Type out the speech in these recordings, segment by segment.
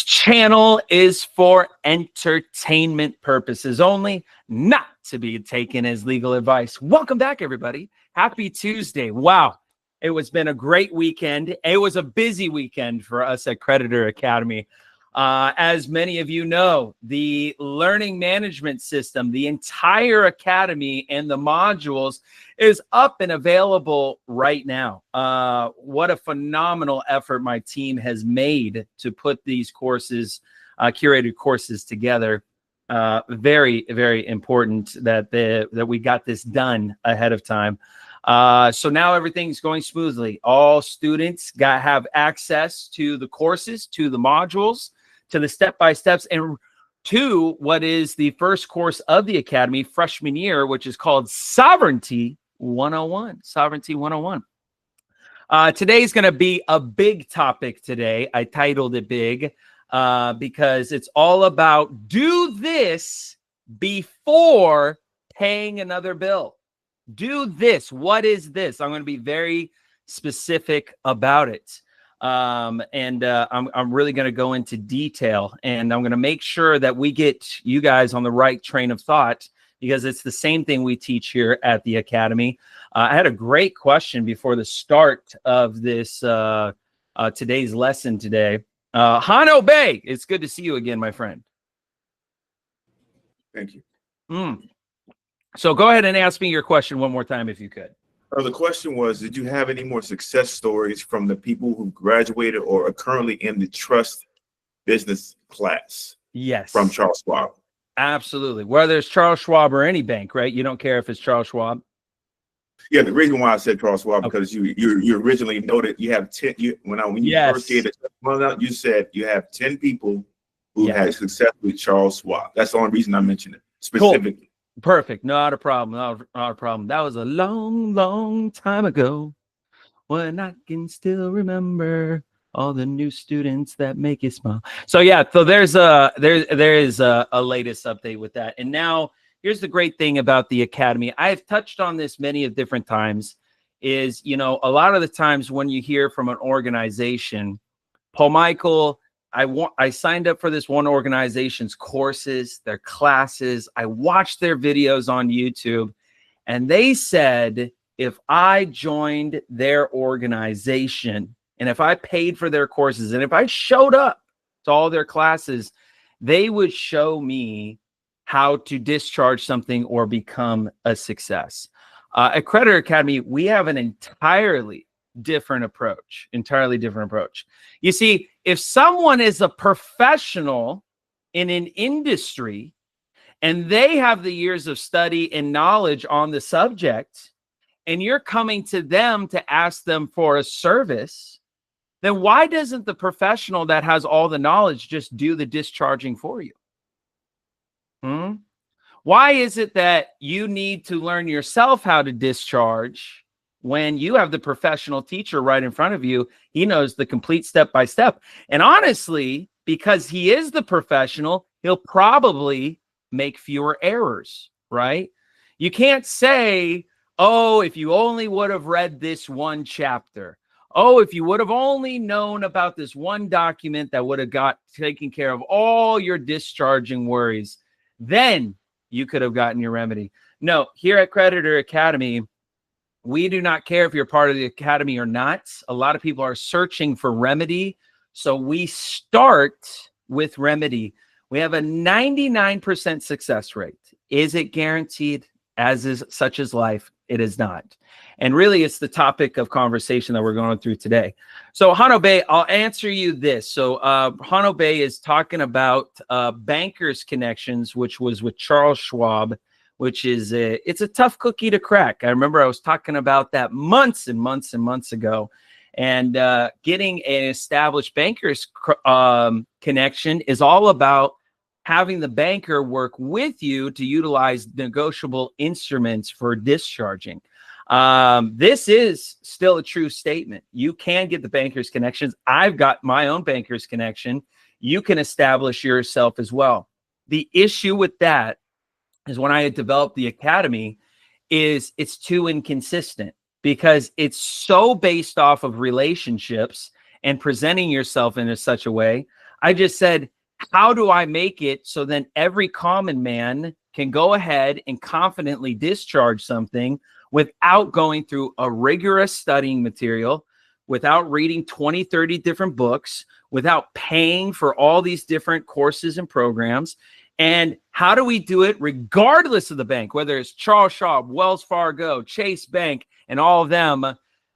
Channel is for entertainment purposes only, not to be taken as legal advice. Welcome back, everybody. Happy Tuesday. Wow. It was been a great weekend. It was a busy weekend for us at Creditor Academy. As many of you know, the learning management system, the entire academy and the modules is up and available right now. What a phenomenal effort my team has made to put these courses, curated courses together. Very, very important that we got this done ahead of time. So now everything's going smoothly. All students have access to the courses, to the modules, to the step-by-steps, and to what is the first course of the Academy freshman year, which is called Sovereignty 101. Sovereignty 101. Today's going to be a big topic today. I titled it big because it's all about do this before paying another bill. Do this. What is this? I'm going to be very specific about it. I'm really going to go into detail, and I'm going to make sure that we get you guys on the right train of thought, because it's the same thing we teach here at the Academy. I had a great question before the start of this today's lesson today. Hano Bay, it's good to see you again, my friend. Thank you. So go ahead and ask me your question one more time if you could. The question was, did you have any more success stories from the people who graduated or are currently in the trust business class? Yes. From Charles Schwab. Absolutely. Whether it's Charles Schwab or any bank, right? You don't care if it's Charles Schwab. Yeah, the reason why I said Charles Schwab, because you originally noted you have 10. When you first gave it out, you said you have 10 people who had success with Charles Schwab. That's the only reason I mentioned it specifically. Cool. Perfect. Not a problem. Not a problem. That was a long, long time ago when I can still remember all the new students that make you smile. So yeah, so there is a latest update with that. And now here's the great thing about the Academy. I've touched on this many of different times is, a lot of the times when you hear from an organization, Paul Michael, I signed up for this one organization's courses, their classes. I watched their videos on YouTube, and they said if I joined their organization and if I paid for their courses and if I showed up to all their classes, they would show me how to discharge something or become a success. At Creditor Academy, we have an entirely different approach. You see, if someone is a professional in an industry and they have the years of study and knowledge on the subject, and you're coming to them to ask them for a service, then why doesn't the professional that has all the knowledge just do the discharging for you? Why is it that you need to learn yourself how to discharge when you have the professional teacher right in front of you? He knows the complete step-by-step. And honestly, because he is the professional, he'll probably make fewer errors, right? You can't say, oh, if you only would have read this one chapter. Oh, if you would have only known about this one document that would have taken care of all your discharging worries, then you could have gotten your remedy. No, here at Creditor Academy, we do not care if you're part of the Academy or not. A lot of people are searching for remedy. So we start with remedy. We have a 99% success rate. Is it guaranteed? As is such as life, it is not. And really, it's the topic of conversation that we're going through today. So Hano Bay, I'll answer you this. So Hano Bay is talking about bankers connections, which was with Charles Schwab, which is it's a tough cookie to crack. I remember I was talking about that months and months and months ago. And getting an established bankers connection is all about having the banker work with you to utilize negotiable instruments for discharging. This is still a true statement. You can get the banker's connections. I've got my own banker's connection. You can establish yourself as well. The issue with that is when I had developed the Academy is it's too inconsistent because it's so based off of relationships and presenting yourself in such a way. I just said, how do I make it so then every common man can go ahead and confidently discharge something without going through a rigorous studying material, without reading 20, 30 different books, without paying for all these different courses and programs? And how do we do it regardless of the bank, whether it's Charles Schwab, Wells Fargo, Chase Bank, and all of them?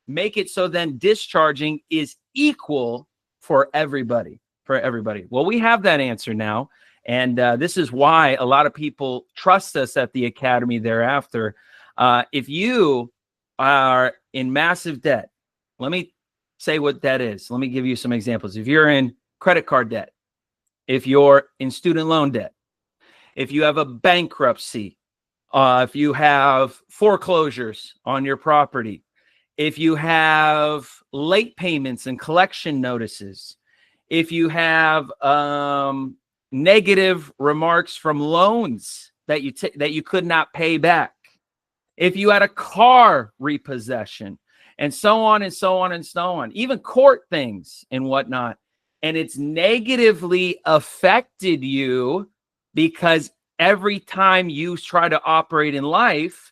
Make it so then discharging is equal for everybody, Well, we have that answer now. And this is why a lot of people trust us at the Academy thereafter. If you are in massive debt, let me say what that is. Let me give you some examples. If you're in credit card debt, if you're in student loan debt, if you have a bankruptcy, if you have foreclosures on your property, if you have late payments and collection notices, if you have negative remarks from loans that you could not pay back, if you had a car repossession, and so on and so on and so on, even court things and whatnot, and it's negatively affected you because every time you try to operate in life,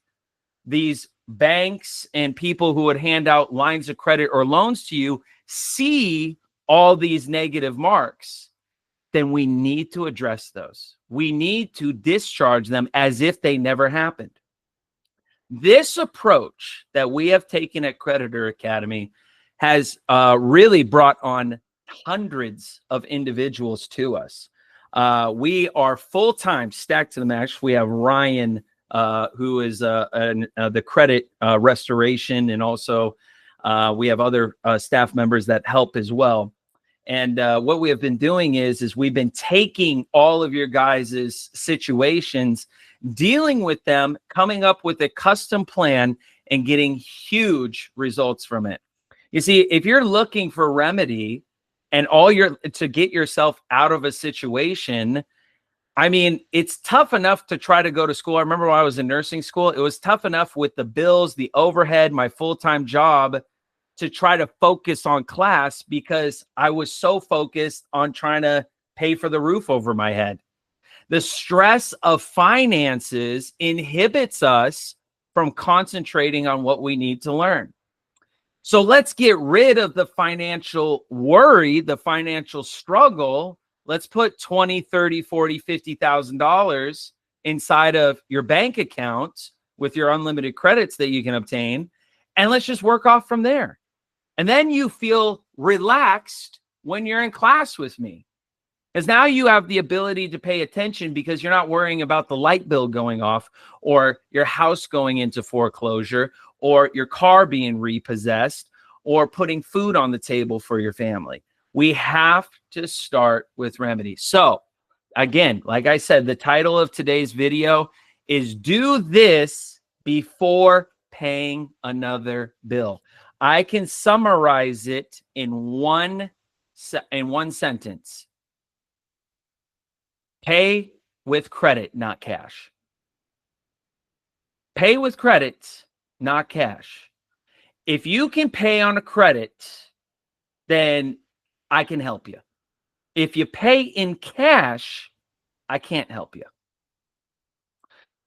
these banks and people who would hand out lines of credit or loans to you see all these negative marks, then we need to address those. We need to discharge them as if they never happened. This approach that we have taken at Creditor Academy has really brought on hundreds of individuals to us. We are full-time, stacked to the max. We have Ryan, who is the credit restoration, and also we have other staff members that help as well. And what we have been doing is we've been taking all of your guys' situations, dealing with them, coming up with a custom plan, and getting huge results from it. You see, if you're looking for remedy and to get yourself out of a situation, I mean, it's tough enough to try to go to school. I remember when I was in nursing school, it was tough enough with the bills, the overhead, my full-time job, to try to focus on class because I was so focused on trying to pay for the roof over my head. The stress of finances inhibits us from concentrating on what we need to learn. So let's get rid of the financial worry, the financial struggle. Let's put $20, $30, $40, $50,000 inside of your bank account with your unlimited credits that you can obtain, and let's just work off from there. And then you feel relaxed when you're in class with me, because now you have the ability to pay attention because you're not worrying about the light bill going off, or your house going into foreclosure, or your car being repossessed, or putting food on the table for your family. We have to start with remedy. So again, like I said, the title of today's video is "Do This Before Paying Another Bill." I can summarize it in one sentence. Pay with credit, not cash. Pay with credit, not cash. If you can pay on a credit, then I can help you. If you pay in cash, I can't help you.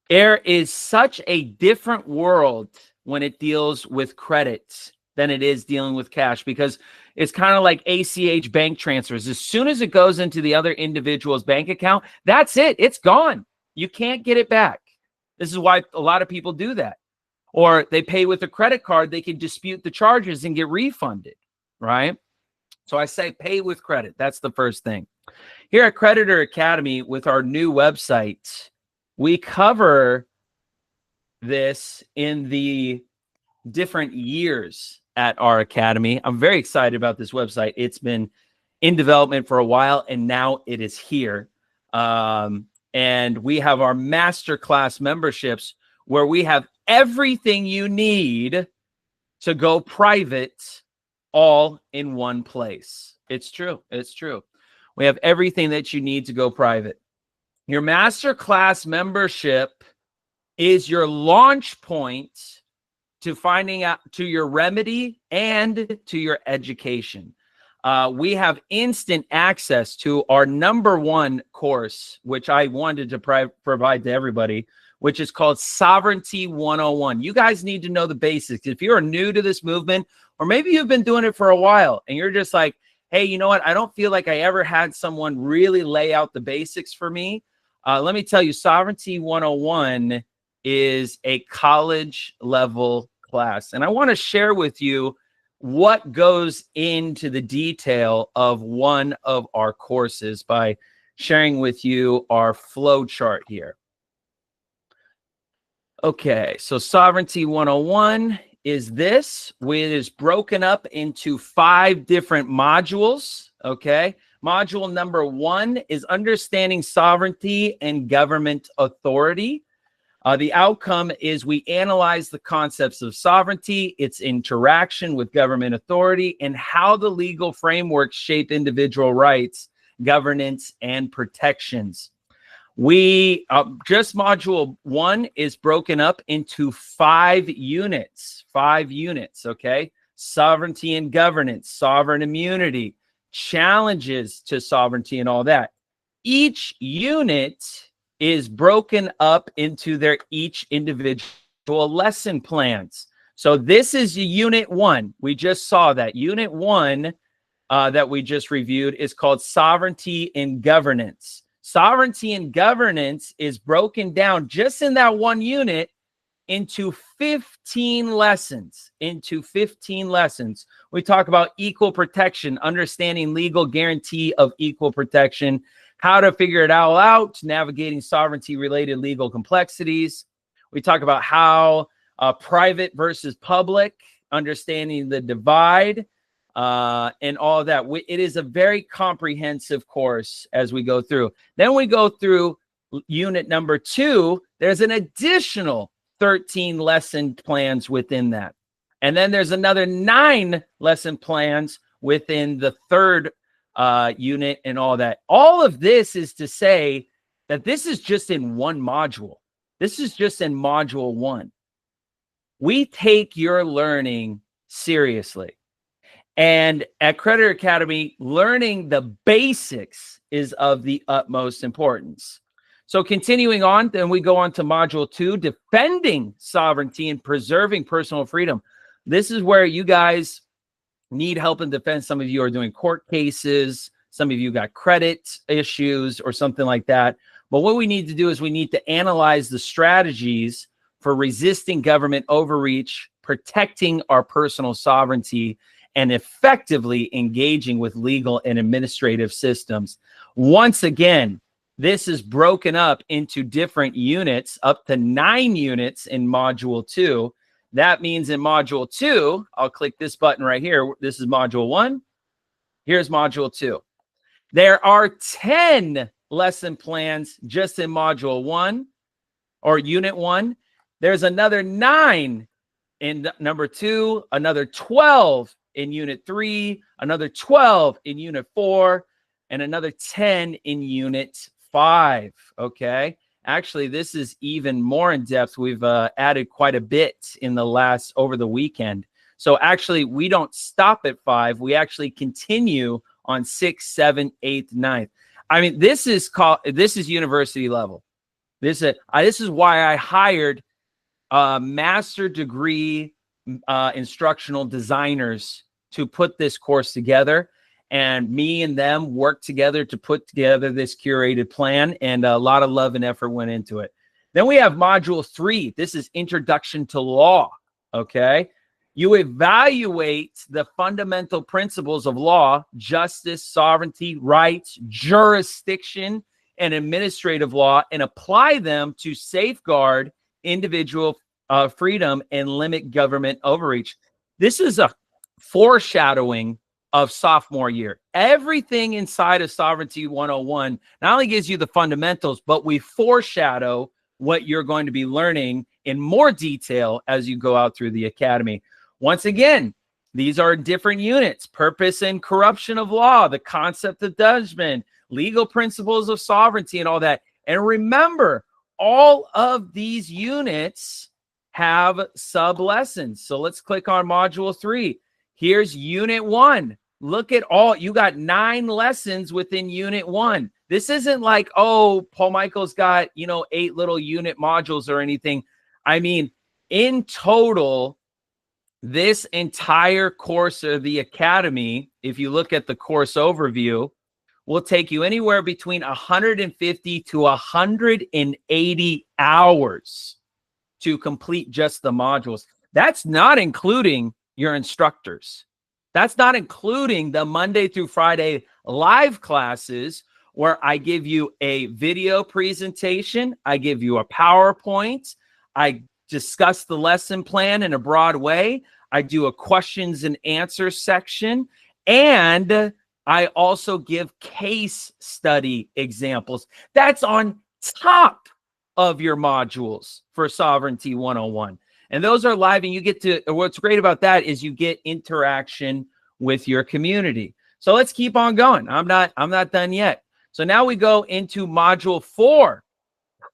There is such a different world when it deals with credit than it is dealing with cash, because it's kind of like ACH bank transfers. As soon as it goes into the other individual's bank account, that's it. It's gone. You can't get it back. This is why a lot of people do that. Or they pay with a credit card, they can dispute the charges and get refunded, right? So I say pay with credit. That's the first thing. Here at Creditor Academy, with our new website, we cover this in the different years at our academy. I'm very excited about this website. It's been in development for a while, and now it is here. And we have our Masterclass memberships, where we have everything you need to go private all in one place. It's true. It's true. We have everything that you need to go private. Your Masterclass membership is your launch point to finding out to your remedy and to your education. we have instant access to our #1 course, which I wanted to provide to everybody, which is called Sovereignty 101. You guys need to know the basics. If you're new to this movement, or maybe you've been doing it for a while and you're just like, hey, you know what? I don't feel like I ever had someone really lay out the basics for me. Let me tell you, Sovereignty 101 is a college level class. And I want to share with you what goes into the detail of one of our courses by sharing with you our flow chart here. Okay, so Sovereignty 101 is this. It is broken up into 5 different modules, okay? Module number 1 is understanding sovereignty and government authority. The outcome is we analyze the concepts of sovereignty, its interaction with government authority, and how the legal frameworks shape individual rights, governance, and protections. We just module 1 is broken up into 5 units, okay? Sovereignty and governance, sovereign immunity, challenges to sovereignty, and all that. Each unit is broken up into their each individual lesson plans. So this is unit 1. We just saw that. Unit 1 that we just reviewed is called Sovereignty and Governance. Sovereignty and governance is broken down just in that 1 unit into 15 lessons. We talk about equal protection, understanding legal guarantee of equal protection, how to figure it all out, navigating sovereignty-related legal complexities. We talk about how private versus public, understanding the divide, and all of that. It is a very comprehensive course as we go through. Then we go through unit number 2. There's an additional 13 lesson plans within that. And then there's another 9 lesson plans within the 3rd unit and all that. All of this is to say that this is just in 1 module. This is just in module 1. We take your learning seriously. And at Creditor Academy, learning the basics is of the utmost importance. So continuing on, then we go on to module 2, defending sovereignty and preserving personal freedom. This is where you guys need help in defense. Some of you are doing court cases. Some of you got credit issues or something like that. But what we need to do is we need to analyze the strategies for resisting government overreach, protecting our personal sovereignty, and effectively engaging with legal and administrative systems. Once again, this is broken up into different units, up to 9 units in module 2. That means in module 2, I'll click this button right here. This is module 1. Here's module 2. There are 10 lesson plans just in module 1 or unit 1. There's another 9 in number 2, another 12 in unit 3, another 12 in unit 4, and another 10 in unit 5. Okay. Actually, this is even more in depth. We've added quite a bit in the over the weekend. So actually, we don't stop at 5. We actually continue on 6, 7, 8, 9. I mean, this is university level. This is why I hired master degree instructional designers to put this course together. And me and them worked together to put together this curated plan, and a lot of love and effort went into it. Then we have module 3. This is Introduction to Law, okay? You evaluate the fundamental principles of law, justice, sovereignty, rights, jurisdiction, and administrative law, and apply them to safeguard individual freedom and limit government overreach. This is a foreshadowing of sophomore year. Everything inside of Sovereignty 101 not only gives you the fundamentals, but we foreshadow what you're going to be learning in more detail as you go out through the academy. Once again, these are different units: purpose and corruption of law, the concept of judgment, legal principles of sovereignty, and all that. And remember, all of these units have sub lessons. So let's click on module 3. Here's unit 1. Look at all, you got 9 lessons within unit 1. This isn't like, oh, Paul Michael's got, 8 little unit modules or anything. I mean, in total, this entire course of the Academy, if you look at the course overview, will take you anywhere between 150 to 180 hours to complete just the modules. That's not including your instructors. That's not including the Monday through Friday live classes where I give you a video presentation, I give you a PowerPoint, I discuss the lesson plan in a broad way, I do a questions and answers section, and I also give case study examples. That's on top of your modules for Sovereignty 101. And those are live, and you get to, what's great about that is you get interaction with your community. So let's keep on going. I'm not done yet. So now we go into module 4,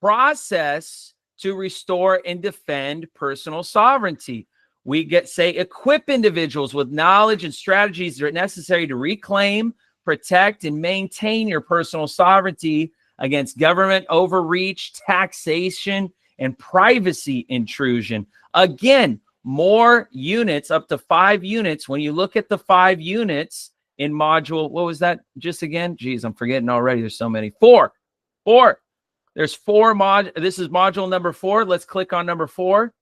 process to restore and defend personal sovereignty. We equip individuals with knowledge and strategies that are necessary to reclaim, protect, and maintain your personal sovereignty against government overreach, taxation, and privacy intrusion. Again, more units, up to 5 units. When you look at the 5 units in module, what was that just again? Geez, I'm forgetting already. There's so many. 4. There's 4 this is module number 4. Let's click on number 4.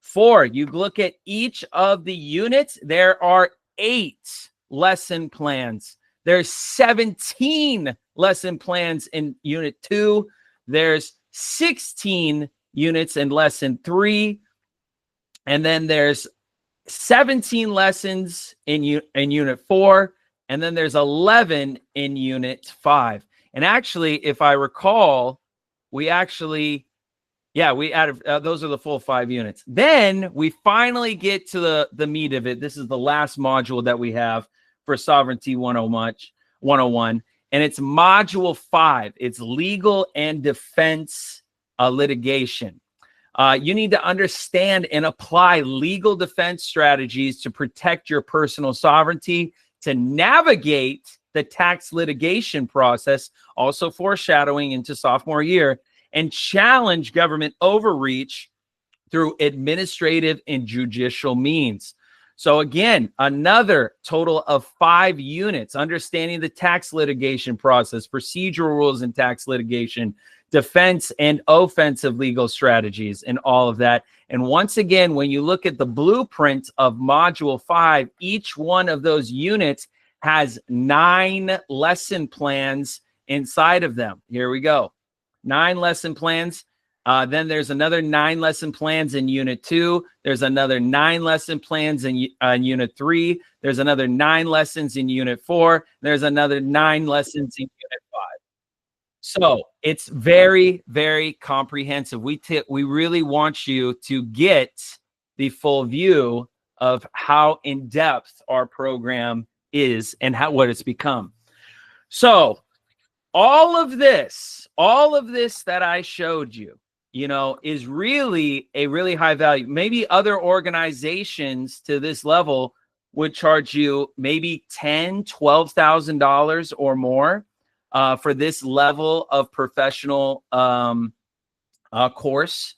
4, you look at each of the units. There are 8 lesson plans. There's 17 lesson plans in unit 2. There's 16 units in lesson 3. And then there's 17 lessons in unit 4. And then there's 11 in unit 5. And actually, if I recall, we added, those are the full 5 units. Then we finally get to the meat of it. This is the last module that we have for Sovereignty 101. And it's module 5. It's legal and defense litigation. You need to understand and apply legal defense strategies to protect your personal sovereignty, to navigate the tax litigation process, also foreshadowing into sophomore year, and challenge government overreach through administrative and judicial means. So again, another total of 5 units, understanding the tax litigation process, procedural rules in tax litigation, defense and offensive legal strategies, and all of that. And once again, when you look at the blueprint of module 5, each one of those units has 9 lesson plans inside of them. Here we go. 9 lesson plans. Then there's another 9 lesson plans in unit 2. There's another 9 lesson plans in unit 3. There's another 9 lessons in unit 4. There's another 9 lessons in unit 5. So it's very, very comprehensive. We really want you to get the full view of how in depth our program is and what it's become. So all of this that I showed you, is really a really high value. Maybe other organizations to this level would charge you maybe $10,000, $12,000 or more for this level of professional course,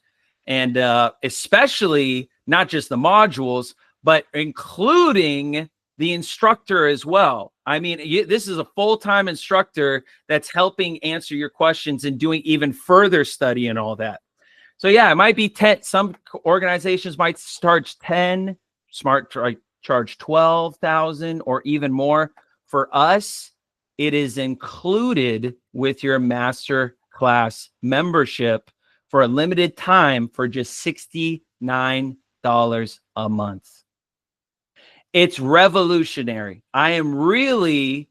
and especially not just the modules, but including the instructor as well. I mean, this is a full-time instructor that's helping answer your questions and doing even further study and all that. So yeah, it might be 10. Some organizations might charge 10, charge 12,000 or even more. For us, it is included with your Masterclass membership for a limited time for just $69 a month. It's revolutionary. I am really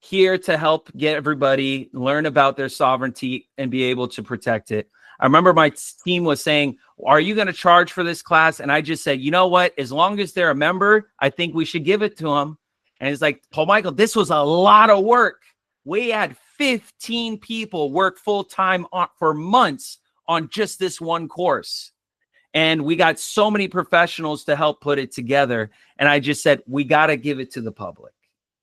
here to help get everybody learn about their sovereignty and be able to protect it. I remember my team was saying, are you going to charge for this class? And I just said, you know what? As long as they're a member, I think we should give it to them. And it's like, Paul Michael, this was a lot of work. We had 15 people work full-time for months on just this one course. And we got so many professionals to help put it together. And I just said, we got to give it to the public.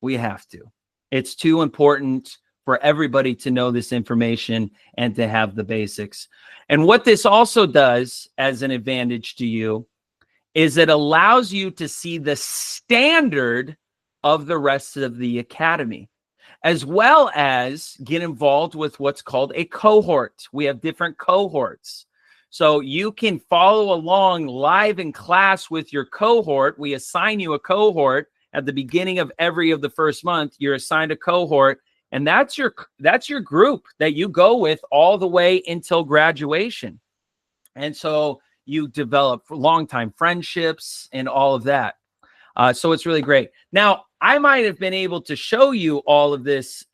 We have to. It's too important for everybody to know this information and to have the basics. And what this also does as an advantage to you is it allows you to see the standard of the rest of the academy, as well as get involved with what's called a cohort. We have different cohorts. So you can follow along live in class with your cohort. We assign you a cohort at the beginning of every of the first month. You're assigned a cohort, and that's your group that you go with all the way until graduation. And so you develop long-time friendships and all of that. So it's really great. Now, I might have been able to show you all of this,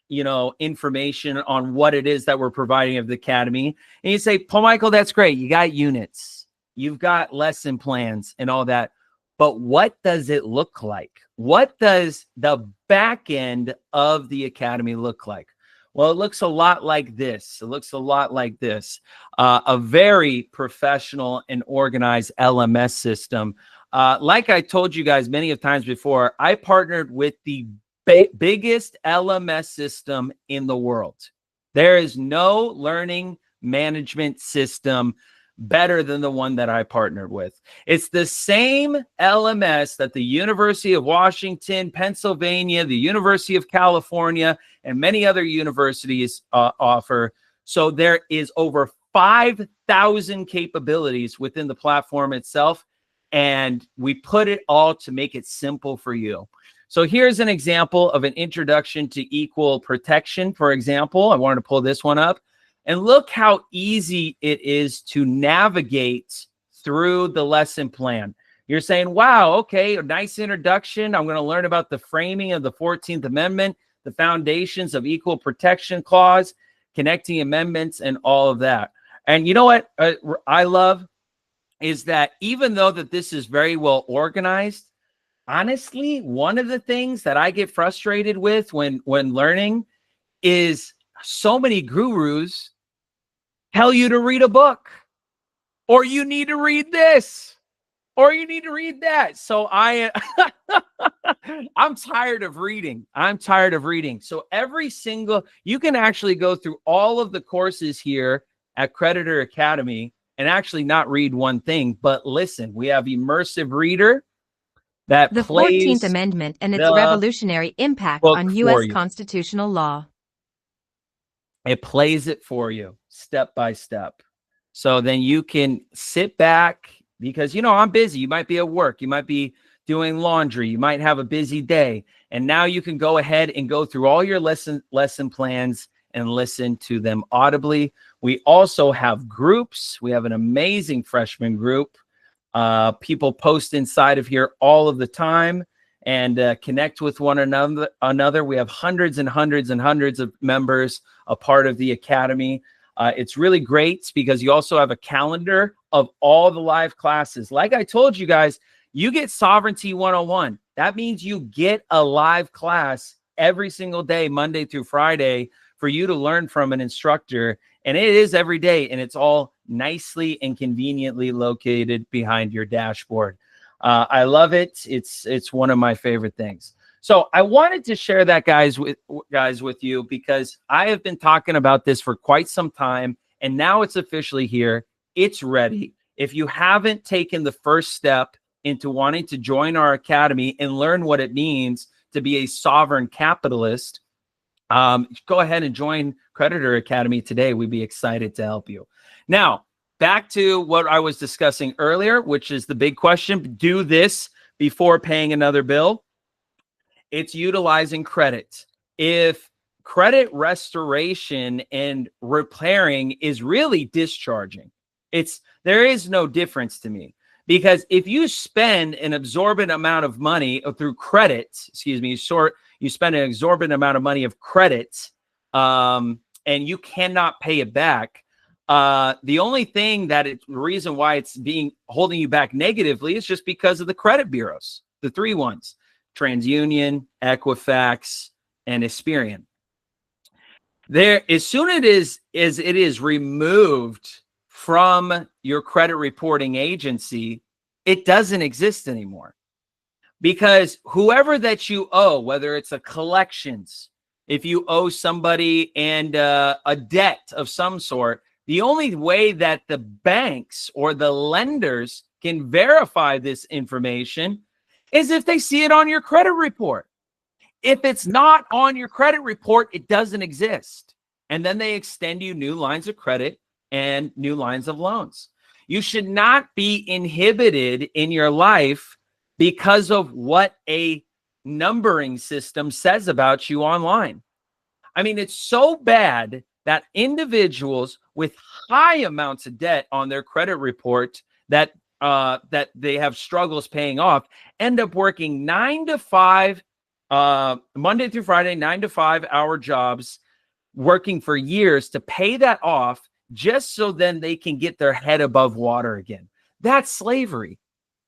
information on what it is that we're providing of the academy. And you say, Paul Michael, that's great. You got units, you've got lesson plans and all that. But what does it look like? What does the back end of the academy look like? Well, it looks a lot like this. It looks a lot like this. A very professional and organized LMS system. Like I told you guys many of times before, I partnered with the biggest LMS system in the world. There is no learning management system better than the one that I partnered with. It's the same LMS that the University of Washington, Pennsylvania, the University of California, and many other universities offer. So there is over 5,000 capabilities within the platform itself, and we put it all to make it simple for you. So here's an example of an introduction to equal protection. For example, I wanted to pull this one up. And look how easy it is to navigate through the lesson plan. You're saying, wow, okay, a nice introduction. I'm going to learn about the framing of the 14th Amendment, the foundations of equal protection clause, connecting amendments, and all of that. And you know what I love is that even though that this is very well organized, honestly, one of the things that I get frustrated with when learning is so many gurus tell you to read a book, or you need to read this, or you need to read that. So I'm tired of reading. I'm tired of reading. So you can actually go through all of the courses here at Creditor Academy and actually not read one thing, but listen. We have immersive reader that the plays 14th Amendment and its revolutionary impact on U.S. constitutional law. It plays it for you step by step. So then you can sit back because, I'm busy. You might be at work. You might be doing laundry. You might have a busy day. And now you can go ahead and go through all your lesson plans and listen to them audibly. We also have groups. We have an amazing freshman group. People post inside of here all of the time and connect with one another. We have hundreds and hundreds and hundreds of members a part of the academy. It's really great because you also have a calendar of all the live classes. Like I told you guys, you get Sovereignty 101. That means you get a live class every single day, Monday through Friday, for you to learn from an instructor. And it is every day, and it's all nicely and conveniently located behind your dashboard. I love it. It's one of my favorite things. So I wanted to share that, guys, with you because I have been talking about this for quite some time, and now it's officially here. It's ready. If you haven't taken the first step into wanting to join our academy and learn what it means to be a sovereign capitalist, go ahead and join Creditor Academy today. We'd be excited to help you. Now, back to what I was discussing earlier, which is the big question. Do this before paying another bill. It's utilizing credit. If credit restoration and repairing is really discharging, there is no difference to me. Because if you spend an exorbitant amount of money through credit, you spend an exorbitant amount of money of credit, and you cannot pay it back. The only thing the reason why it's holding you back negatively is just because of the credit bureaus, the three ones: TransUnion, Equifax, and Experian. As soon as it is removed from your credit reporting agency, it doesn't exist anymore. Because whoever that you owe, whether it's a collections, if you owe somebody and a debt of some sort, the only way that the banks or the lenders can verify this information is if they see it on your credit report. If it's not on your credit report, it doesn't exist. And then they extend you new lines of credit and new lines of loans. You should not be inhibited in your life because of what a numbering system says about you online. I mean, it's so bad that individuals with high amounts of debt on their credit report that they have struggles paying off end up working 9 to 5 Monday through Friday, 9 to 5 hour jobs, working for years to pay that off just so then they can get their head above water again. That's slavery.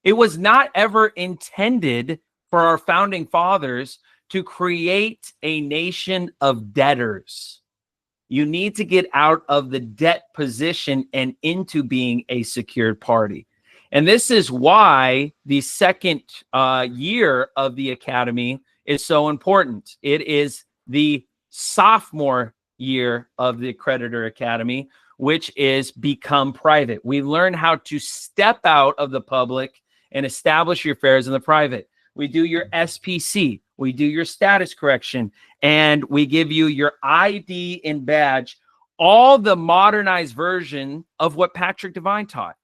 It was not ever intended for our founding fathers to create a nation of debtors. You need to get out of the debt position and into being a secured party. And this is why the second year of the academy is so important. It is the sophomore year of the Creditor Academy, which is become private. We learn how to step out of the public and establish your affairs in the private. We do your SPC, we do your status correction, and we give you your ID and badge, all the modernized version of what Patrick Devine taught.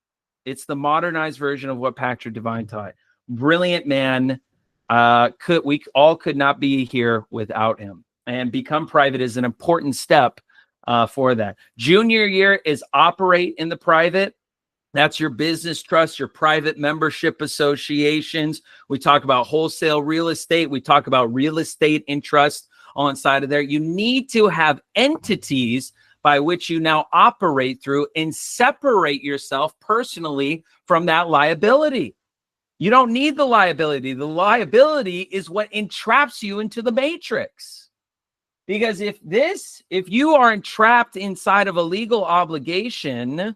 It's the modernized version of what Patrick Devine taught. Brilliant man. We all could not be here without him. And become private is an important step for that. Junior year is operate in the private. That's your business trust, your private membership associations. We talk about wholesale real estate. We talk about real estate and trust on side of there. You need to have entities by which you now operate through and separate yourself personally from that liability. You don't need the liability. The liability is what entraps you into the matrix. Because if you are entrapped inside of a legal obligation,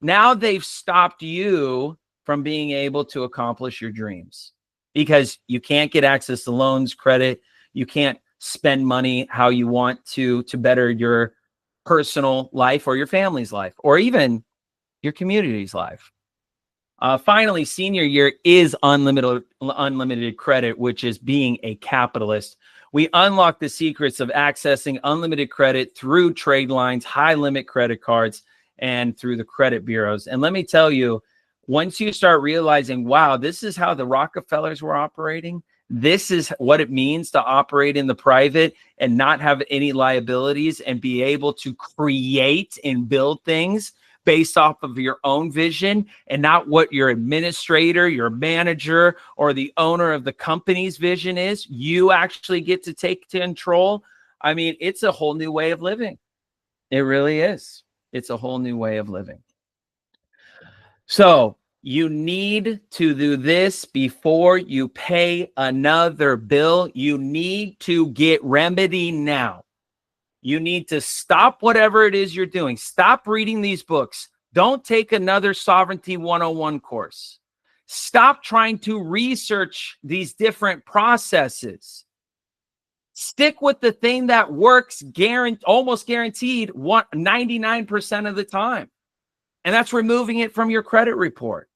now they've stopped you from being able to accomplish your dreams because you can't get access to loans, credit. You can't spend money how you want to better your personal life or your family's life or even your community's life. Finally, senior year is unlimited credit, which is being a capitalist. We unlock the secrets of accessing unlimited credit through trade lines, high limit credit cards, and through the credit bureaus. And let me tell you, once you start realizing, wow, this is how the Rockefellers were operating. This is what it means to operate in the private and not have any liabilities and be able to create and build things based off of your own vision and not what your administrator, your manager, or the owner of the company's vision is. You actually get to take control. I mean, it's a whole new way of living. It really is. It's a whole new way of living. So you need to do this before you pay another bill. You need to get remedy now. You need to stop whatever it is you're doing. Stop reading these books. Don't take another Sovereignty 101 course. Stop trying to research these different processes. Stick with the thing that works almost guaranteed 99% of the time. And that's removing it from your credit report.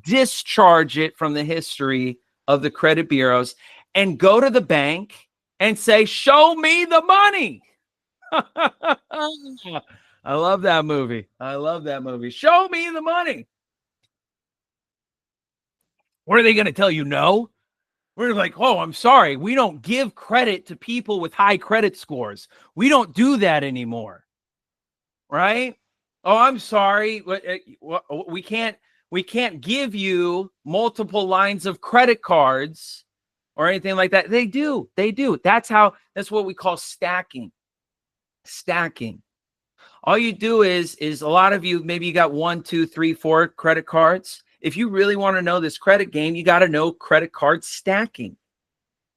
Discharge it from the history of the credit bureaus and go to the bank and say, show me the money. I love that movie. I love that movie. Show me the money. What are they going to tell you? No. We're like, oh, I'm sorry. We don't give credit to people with high credit scores. We don't do that anymore. Right? Oh, I'm sorry. We can't give you multiple lines of credit cards or anything like that. They do. That's what we call stacking. Stacking. All you do is a lot of you, maybe you got 1, 2, 3, 4 credit cards. If you really want to know this credit game, you got to know credit card stacking.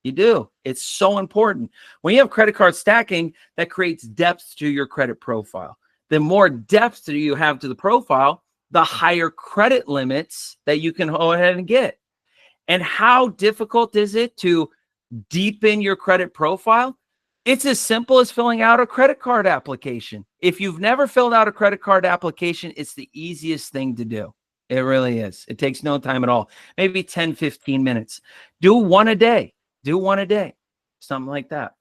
You do. It's so important. When you have credit card stacking, that creates depth to your credit profile. The more depth that you have to the profile, the higher credit limits that you can go ahead and get. And how difficult is it to deepen your credit profile? It's as simple as filling out a credit card application. If you've never filled out a credit card application, it's the easiest thing to do. It really is. It takes no time at all. Maybe 10, 15 minutes. Do one a day. Do one a day. Something like that.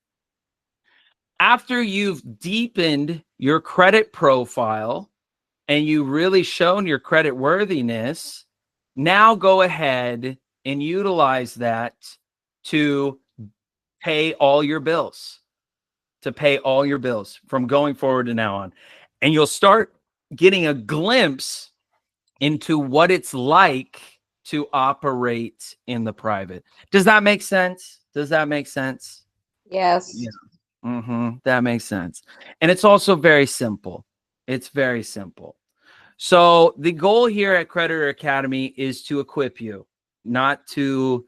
After you've deepened your credit profile and you really shown your credit worthiness, now go ahead and utilize that to pay all your bills, from going forward to now on. And you'll start getting a glimpse into what it's like to operate in the private. Does that make sense? Does that make sense? Yes. Yeah. That makes sense. And it's also very simple. It's very simple. So the goal here at Creditor Academy is to equip you, not to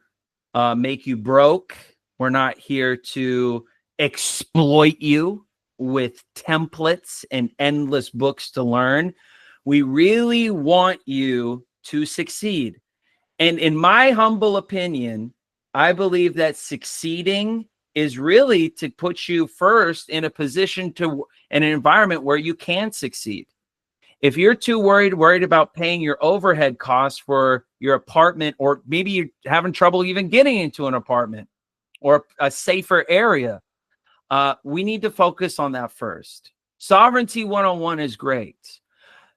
make you broke. We're not here to exploit you with templates and endless books to learn. We really want you to succeed. And in my humble opinion, I believe that succeeding is really to put you first in a position to in an environment where you can succeed. If you're too worried about paying your overhead costs for your apartment, or maybe you're having trouble even getting into an apartment or a safer area, we need to focus on that first. Sovereignty 101 is great.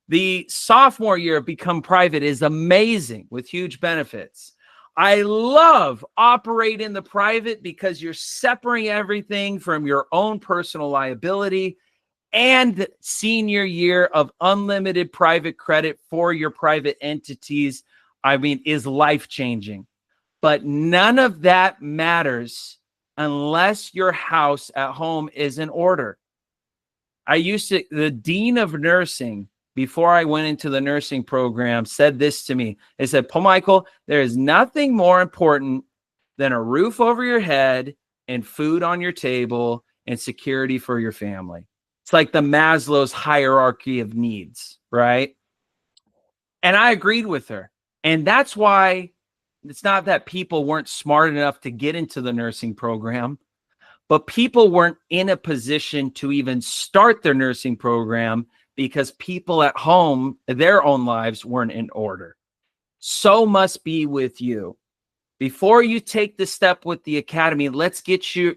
The sophomore year of Become Private is amazing with huge benefits. I love Operate in the Private because you're separating everything from your own personal liability, and senior year of unlimited private credit for your private entities, is life-changing. But none of that matters unless your house at home is in order. The dean of nursing, before I went into the nursing program, said this to me. They said, Paul Michael, there is nothing more important than a roof over your head and food on your table and security for your family. It's like the Maslow's hierarchy of needs, right? And I agreed with her. And that's why it's not that people weren't smart enough to get into the nursing program, but people weren't in a position to even start their nursing program because people at home, their own lives weren't in order. So must be with you. Before you take the step with the academy, let's get your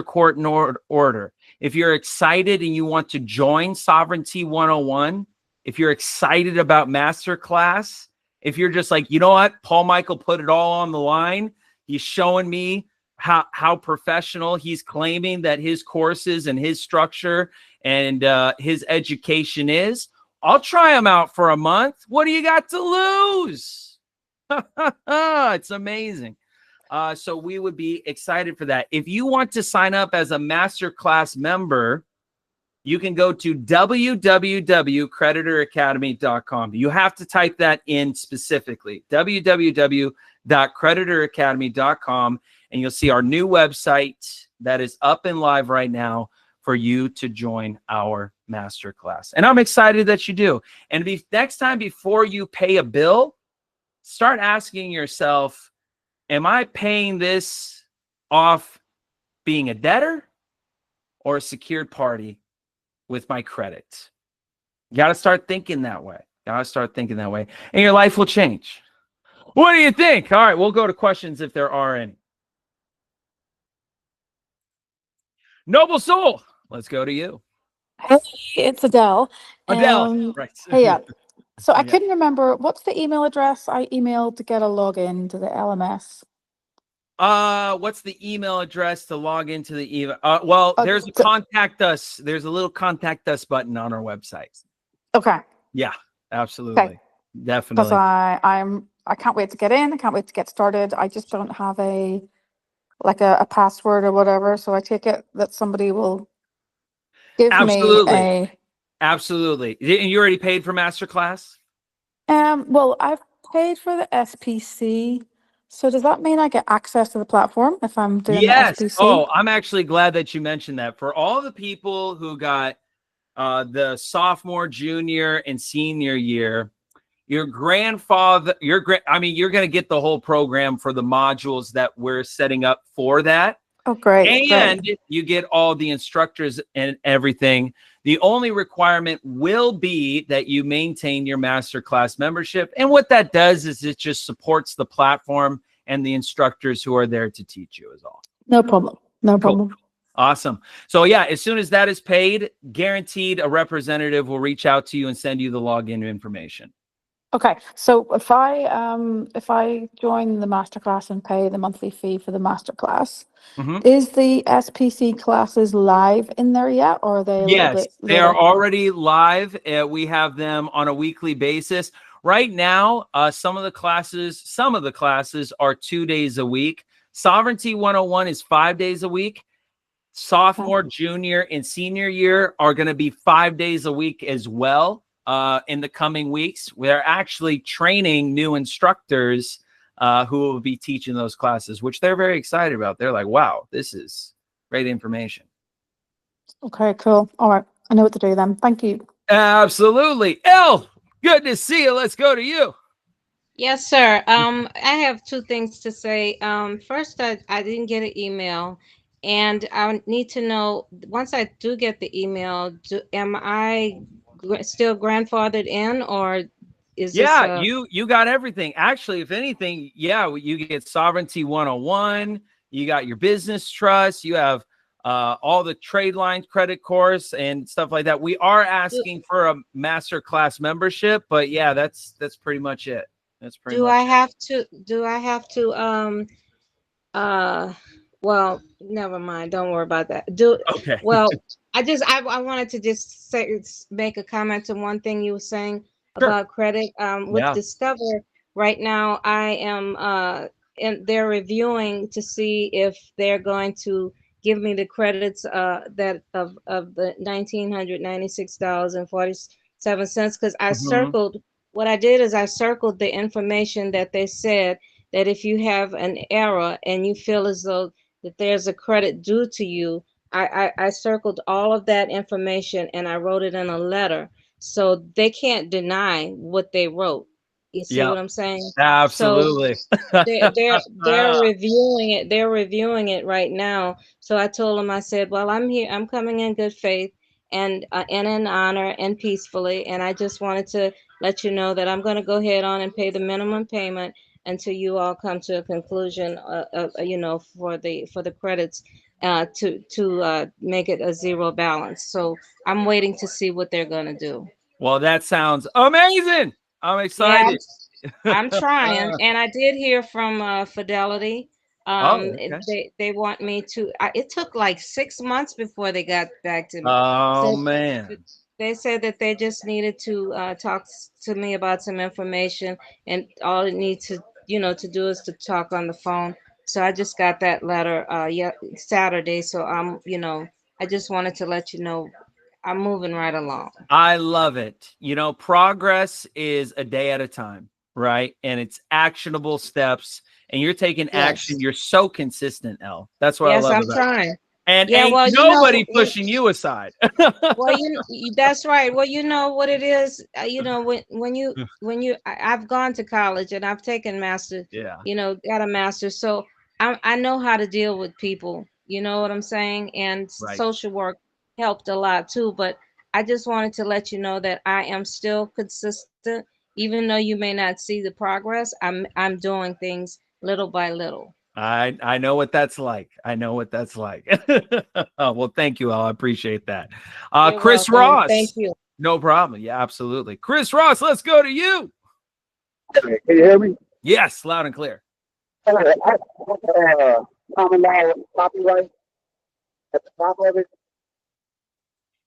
court in order. If you're excited and you want to join Sovereignty 101, if you're excited about Masterclass, if you're just like, you know what, Paul Michael put it all on the line. He's showing me how professional he's claiming that his courses and his structure and his education is. I'll try him out for a month. What do you got to lose? It's amazing. So we would be excited for that. If you want to sign up as a Masterclass member, you can go to www.creditoracademy.com. You have to type that in specifically, www.creditoracademy.com, and you'll see our new website that is up and live right now for you to join our Masterclass. And I'm excited that you do. And next time before you pay a bill, start asking yourself, am I paying this off being a debtor or a secured party with my credit? You got to start thinking that way. And your life will change. What do you think? All right, we'll go to questions if there are any. Noble Soul, let's go to you. Hey, it's Adele. Right. Hey, yeah. So I couldn't remember, what's the email address I emailed to get a login to the LMS? What's the email address to log into the email? There's a contact us. There's a little contact us button on our website. Okay. Yeah, absolutely. Okay. Definitely. Because I can't wait to get in. I can't wait to get started. I just don't have a password or whatever. So I take it that somebody will give me a. Absolutely. And you already paid for Masterclass? Well, I've paid for the SPC. So does that mean I get access to the platform if I'm doing the SPC? Oh, I'm actually glad that you mentioned that. For all the people who got the sophomore, junior, and senior year, your grandfather, you're going to get the whole program for the modules that we're setting up for that. Oh, great. And great. you get all the instructors and everything. The only requirement will be that you maintain your Masterclass membership. And what that does is it just supports the platform and the instructors who are there to teach you is all. No problem. No Cool. problem. Awesome. So yeah, as soon as that is paid, guaranteed a representative will reach out to you and send you the login information. Okay, so if I join the masterclass and pay the monthly fee for the masterclass, is the SPC classes live in there yet, or are they a little bit they are later? already live. We have them on a weekly basis. Right now, some of the classes are 2 days a week. Sovereignty 101 is 5 days a week. Sophomore, junior, and senior year are going to be 5 days a week as well. In the coming weeks, we're actually training new instructors who will be teaching those classes, which they're very excited about. They're like, wow, this is great information. Okay, cool. All right. I know what to do then. Thank you. Absolutely. Elle, good to see you. Let's go to you. Yes, sir. I have two things to say. First, I didn't get an email, and I need to know, once I do get the email, am I still grandfathered in, or is this you got everything. Actually, if anything, you get Sovereignty 101, you got your business trust, you have all the trade lines credit course and stuff like that. We are asking for a Masterclass membership, but yeah, that's pretty much it. That's pretty do much I it. have to well, never mind, don't worry about that. Okay. Well, I wanted to just make a comment to one thing you were saying Sure. about credit. With Discover right now, I am and they're reviewing to see if they're going to give me the credits that of the $1,996.47, because I circled, what I did is I circled the information that they said that if you have an error and you feel as though that there's a credit due to you, I circled all of that information and I wrote it in a letter, so they can't deny what they wrote. You see what I'm saying? Absolutely. So they're reviewing it. They're reviewing it right now. So I told them, I said, well, I'm here. I'm coming in good faith and in honor and peacefully. And I just wanted to let you know that I'm going to go ahead on and pay the minimum payment until you all come to a conclusion, for the credits to make it a zero balance. So I'm waiting to see what they're going to do. Well, that sounds amazing. I'm excited. Yeah, I'm trying, and I did hear from Fidelity. They want me to. It took like 6 months before they got back to me. Oh man. They said that they just needed to talk to me about some information, and all it needs to do is to talk on the phone. So I just got that letter Saturday. So I just wanted to let you know I'm moving right along. I love it. Progress is a day at a time, right? And it's actionable steps, and you're taking action. You're so consistent, Elle. That's what I love about it. Trying. And ain't nobody pushing you aside. Well, that's right. Well, you know what it is. When I've gone to college and I've taken master. Yeah. Got a master, so I know how to deal with people. You know what I'm saying? And social work helped a lot too. But I just wanted to let you know that I am still consistent, even though you may not see the progress. I'm doing things little by little. I know what that's like. I know what that's like. Well, thank you, Elle. I appreciate that. Chris Ross. Thank you. No problem. Yeah, absolutely. Chris Ross, let's go to you. Can you hear me? Yes, loud and clear. Common law copyright at the top of it.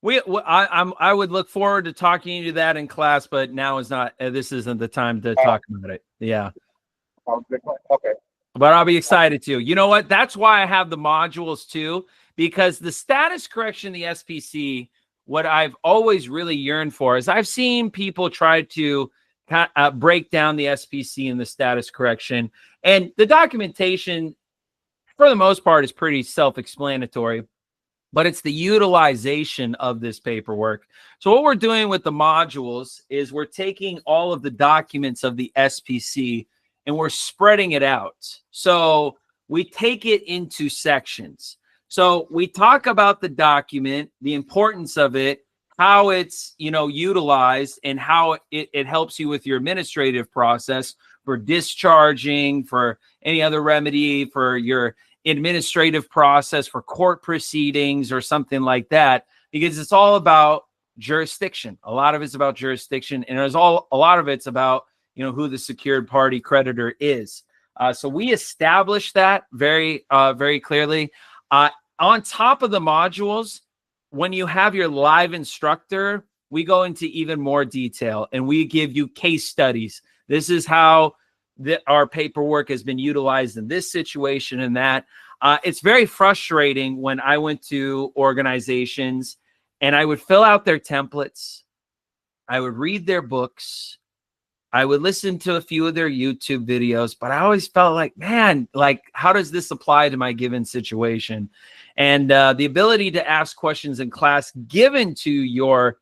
I would look forward to talking to that in class, but now is not. This isn't the time to talk about it. Yeah. Okay. But I'll be excited too. You know what? That's why I have the modules too, because the status correction, the SPC, what I've always really yearned for is I've seen people try to break down the SPC and the status correction, and the documentation for the most part is pretty self-explanatory. but it's the utilization of this paperwork. So what we're doing with the modules is we're taking all of the documents of the SPC and we're spreading it out. So we take it into sections. So we talk about the document, the importance of it, how it's, you know, utilized, and how it helps you with your administrative process for discharging, for any other remedy, for your administrative process, for court proceedings or something like that, because it's all about jurisdiction. A lot of it's about jurisdiction, and a lot of it's about, you know, who the secured party creditor is. So we established that very clearly. On top of the modules, when you have your live instructor, we go into even more detail and we give you case studies. This is how our paperwork has been utilized in this situation and that. It's very frustrating when I went to organizations and I would fill out their templates. I would read their books. I would listen to a few of their YouTube videos, but I always felt like, man, like, how does this apply to my given situation? And the ability to ask questions in class given to your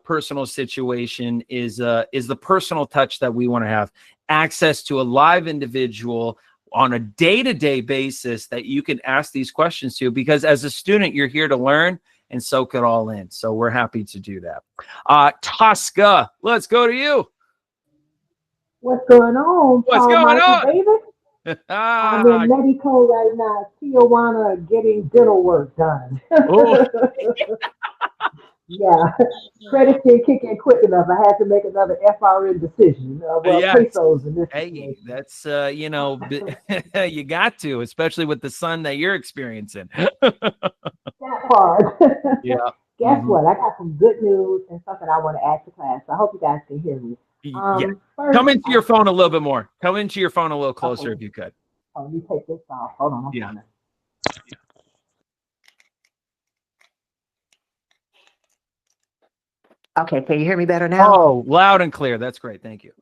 personal situation is the personal touch that we want to have. Access to a live individual on a day-to-day basis that you can ask these questions to, because as a student, you're here to learn and soak it all in. So we're happy to do that. Tosca, let's go to you. What's going on? What's going on? David? I'm in Mexico right now, Tijuana, getting dental work done. Oh. Yeah, credit didn't kick in quick enough. I had to make another FRN decision. Pesos in this situation. That's you know, you got to, especially with the sun that you're experiencing. That part. Yeah. Guess what? I got some good news and something I want to add to class. I hope you guys can hear me. First, come into your phone a little bit more. Come into your phone a little closer if you could. Oh, let me take this off. Hold on. Yeah. Okay, can you hear me better now? Oh, loud and clear. That's great. Thank you.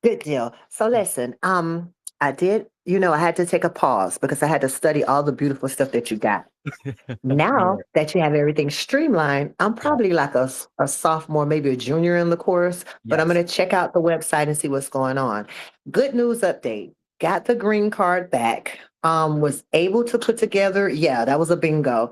Good deal. So listen, I did, I had to take a pause because I had to study all the beautiful stuff that you got. Now that you have everything streamlined, I'm probably like a sophomore, maybe a junior in the course, but I'm going to check out the website and see what's going on. Good news update. Got the green card back. Was able to put together, that was a bingo.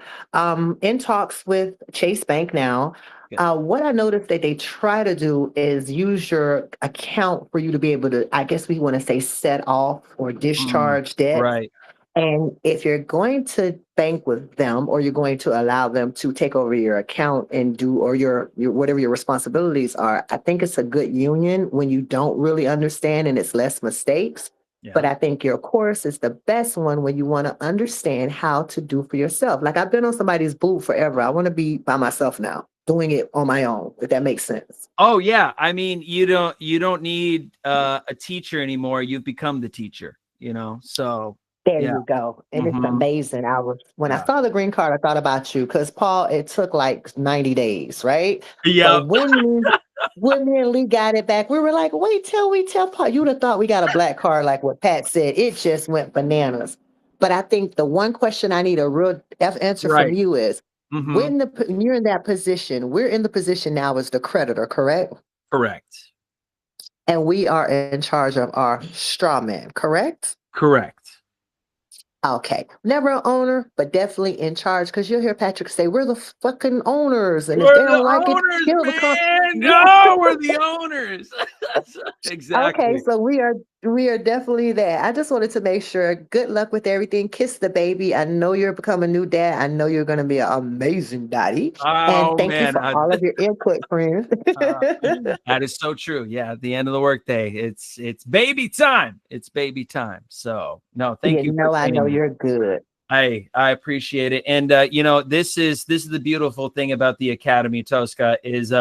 In talks with Chase Bank now. What I noticed that they try to do is use your account for you to be able to, I guess we want to say, set off or discharge debt. Right. And if you're going to bank with them, or you're going to allow them to take over your account and do, or your whatever your responsibilities are, I think it's a good union when you don't really understand and it's less mistakes. Yeah. But I think your course is the best one when you want to understand how to do for yourself. Like, I've been on somebody's boot forever. I want to be by myself now, doing it on my own, if that makes sense. Oh yeah. I mean, you don't need a teacher anymore. You've become the teacher, so. There you go. And it's amazing. When I saw the green card, I thought about you because, Paul, it took like 90 days, right? Yeah. When me and Lee got it back, we were like, wait till we tell Paul. You would have thought we got a black card, like what Pat said. It just went bananas. But I think the one question I need a real answer from you is, when you're in that position, we're in the position now as the creditor, correct? Correct. And we are in charge of our straw man, correct? Correct. Okay. Never an owner, but definitely in charge, because you'll hear Patrick say, we're the fucking owners. And if they don't like it, kill the company. No, we're the owners. Exactly. Okay, so we are definitely there. I just wanted to make sure. Good luck with everything. Kiss the baby. I know you're becoming a new dad. I know you're going to be an amazing daddy. And thank you for all of your input, friends. That is so true. Yeah, at the end of the workday, it's baby time. It's baby time. So no, thank you. I know you're good. I appreciate it. And this is the beautiful thing about the Academy, Tosca, is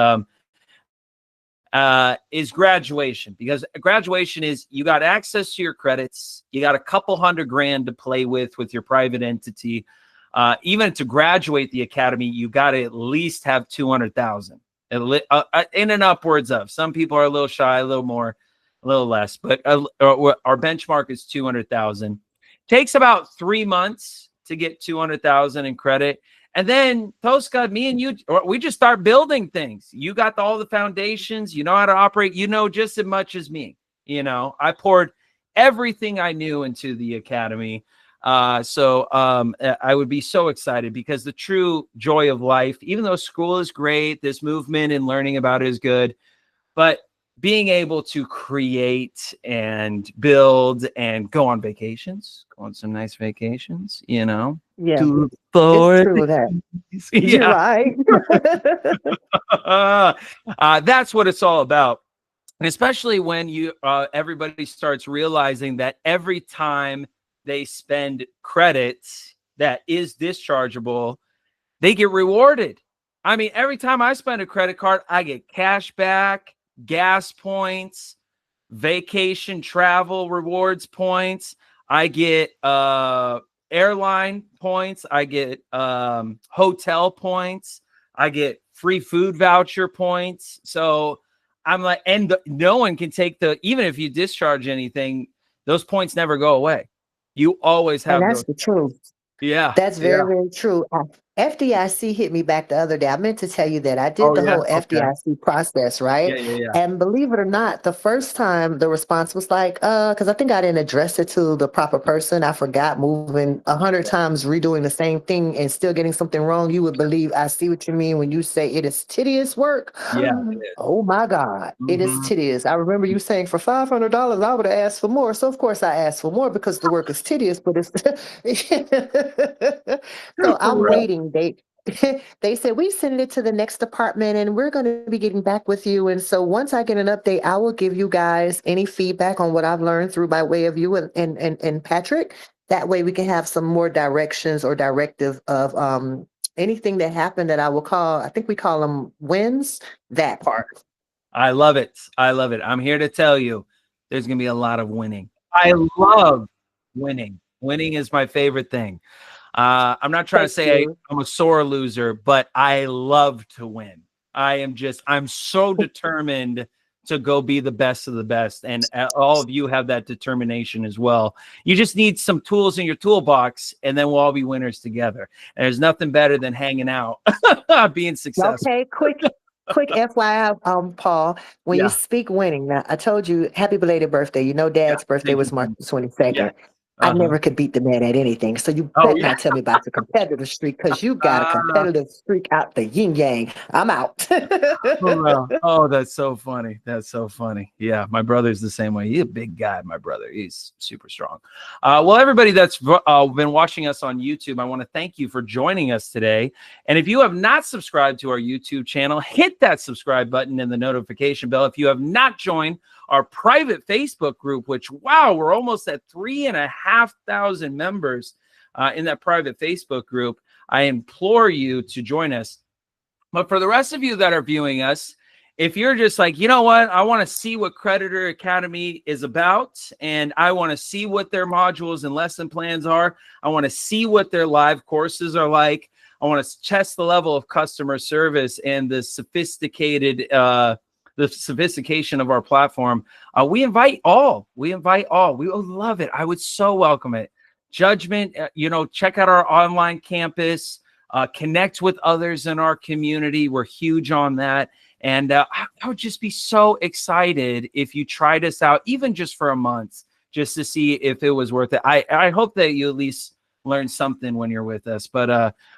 graduation, because graduation is, you got access to your credits. You got a couple $100,000 to play with your private entity. Even to graduate the Academy, you got to at least have 200,000 in and upwards of. Some people are a little shy, a little more, a little less, but our benchmark is 200,000. Takes about 3 months to get 200,000 in credit. And then Tosca, me and you, we just start building things. You got all the foundations. You know how to operate. You know just as much as me. You know, I poured everything I knew into the academy. So I would be so excited, because the true joy of life, even though school is great, this movement and learning about it is good, but being able to create and build and go on vacations, go on some nice vacations, you know, Yeah, to look it's forward. true that. Yeah. You're right. That's what it's all about. And especially when you everybody starts realizing that every time they spend credits that is dischargeable, they get rewarded. I mean, every time I spend a credit card, I get cash back, gas points, vacation travel rewards points. I get airline points. I get hotel points. I get free food voucher points. So I'm like, and no one can take even if you discharge anything, those points never go away. You always have And that's those. the truth. Yeah. That's very, very true. FDIC hit me back the other day. I meant to tell you that I did the whole FDIC process, right? Yeah. And believe it or not, the first time the response was like, because I think I didn't address it to the proper person. I forgot, moving 100 times, redoing the same thing and still getting something wrong. You would believe, I see what you mean when you say it is tedious work. Yeah. Oh my God, it is tedious. I remember you saying for $500, I would have asked for more. So of course I asked for more because the work is tedious, but it's so I'm waiting. They said we send it to the next department and we're going to be getting back with you. And so once I get an update, I will give you guys any feedback on what I've learned through by way of you and Patrick. That way we can have some more directions or directive of anything that happened that I will call, I think we call them wins, that part. I love it. I love it. I'm here to tell you there's going to be a lot of winning. I love winning. Winning is my favorite thing. I'm not trying to say I'm a sore loser, but I love to win. I'm so determined to go be the best of the best. And all of you have that determination as well. You just need some tools in your toolbox, and then we'll all be winners together. And there's nothing better than hanging out, being successful. Okay, quick FYI, Paul, when you speak winning, now I told you happy belated birthday. You know, Dad's birthday was March 22nd. Yeah. I never could beat the man at anything. So you better not tell me about the competitive streak, because you got a competitive streak out the yin yang. I'm out. Oh, that's so funny. That's so funny. Yeah, my brother's the same way. He's a big guy, my brother. He's super strong. Well, everybody that's been watching us on YouTube, I want to thank you for joining us today. And if you have not subscribed to our YouTube channel, hit that subscribe button and the notification bell. If you have not joined our private Facebook group, which, wow, we're almost at 3,500 members in that private Facebook group, I implore you to join us. But for the rest of you that are viewing us, if you're just like, you know what, I want to see what Creditor Academy is about, and I want to see what their modules and lesson plans are, I want to see what their live courses are like, I want to test the level of customer service and the sophistication of our platform, we invite all. We would love it. I would so welcome it. Judgment, check out our online campus, connect with others in our community. We're huge on that. And I would just be so excited if you tried us out, even just for a month, just to see if it was worth it. I hope that you at least learn something when you're with us, but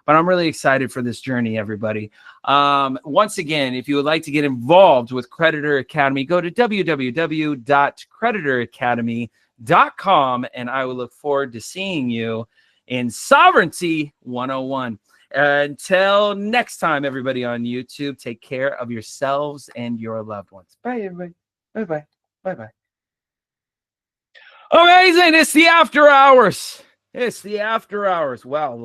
I'm really excited for this journey, everybody. Once again, if you would like to get involved with Creditor Academy, go to www.creditoracademy.com, and I will look forward to seeing you in Sovereignty 101. Until next time, everybody on YouTube, take care of yourselves and your loved ones. Bye, everybody. Bye-bye. Bye-bye. Amazing. It's the after hours. It's the after hours. Wow.